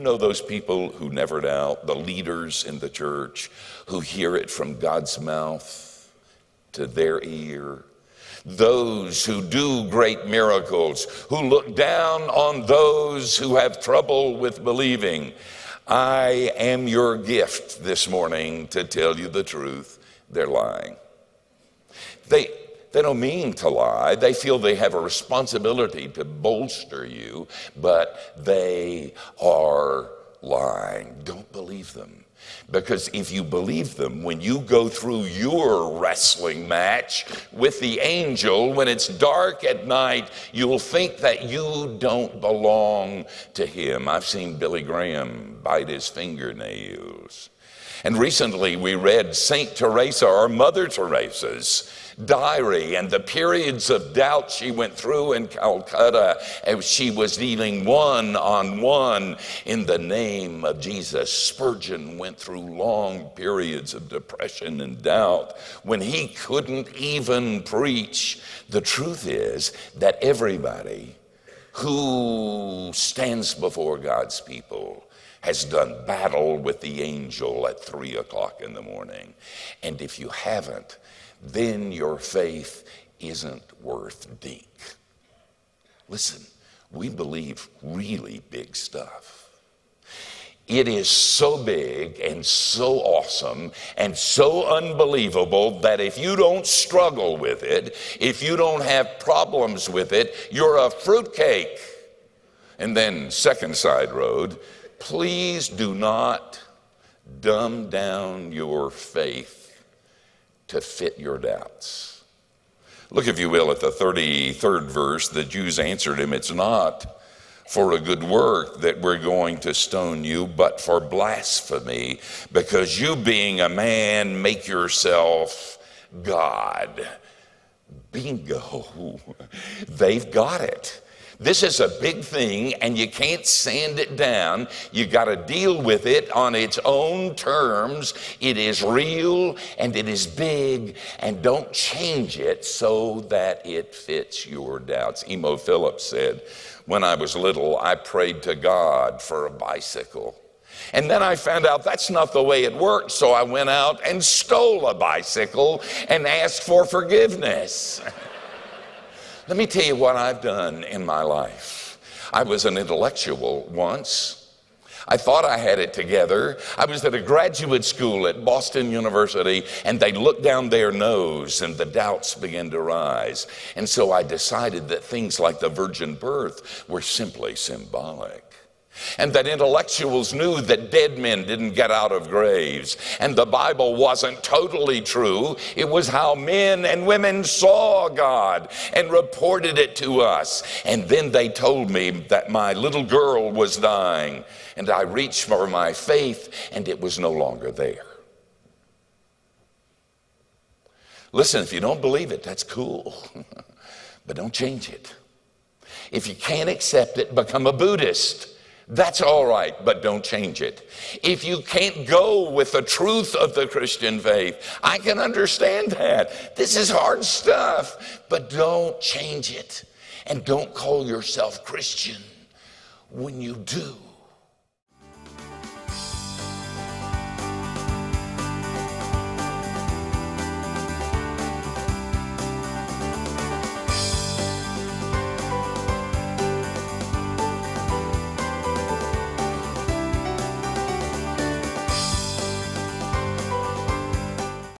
know those people who never doubt, the leaders in the church who hear it from God's mouth to their ear? Those who do great miracles, who look down on those who have trouble with believing. I am your gift this morning to tell you the truth. They're lying. They don't mean to lie. They feel they have a responsibility to bolster you, but they are lying. Don't believe them. Because if you believe them, when you go through your wrestling match with the angel, when it's dark at night, you'll think that you don't belong to him. I've seen Billy Graham bite his fingernails. And recently we read St. Teresa, or Mother Teresa's diary, and the periods of doubt she went through in Calcutta as she was dealing one-on-one in the name of Jesus. Spurgeon went through long periods of depression and doubt when he couldn't even preach. The truth is that everybody who stands before God's people has done battle with the angel at 3 o'clock in the morning. And if you haven't, then your faith isn't worth dink. Listen, we believe really big stuff. It is so big and so awesome and so unbelievable that if you don't struggle with it, if you don't have problems with it, you're a fruitcake. And then second side road, please do not dumb down your faith to fit your doubts. Look, if you will, at the 33rd verse. The Jews answered him, it's not for a good work that we're going to stone you, but for blasphemy, because you being a man make yourself God. Bingo. They've got it. This is a big thing, and you can't sand it down. You got to deal with it on its own terms. It is real, and it is big, and don't change it so that it fits your doubts. Emo Phillips said, when I was little, I prayed to God for a bicycle. And then I found out that's not the way it worked, so I went out and stole a bicycle and asked for forgiveness. Let me tell you what I've done in my life. I was an intellectual once. I thought I had it together. I was at a graduate school at Boston University, and they looked down their nose and the doubts began to rise. And so I decided that things like the virgin birth were simply symbolic. And that intellectuals knew that dead men didn't get out of graves. And the Bible wasn't totally true. It was how men and women saw God and reported it to us. And then they told me that my little girl was dying. And I reached for my faith, and it was no longer there. Listen, if you don't believe it, that's cool. But don't change it. If you can't accept it, become a Buddhist. That's all right, but don't change it. If you can't go with the truth of the Christian faith, I can understand that. This is hard stuff, but don't change it. And don't call yourself Christian when you do.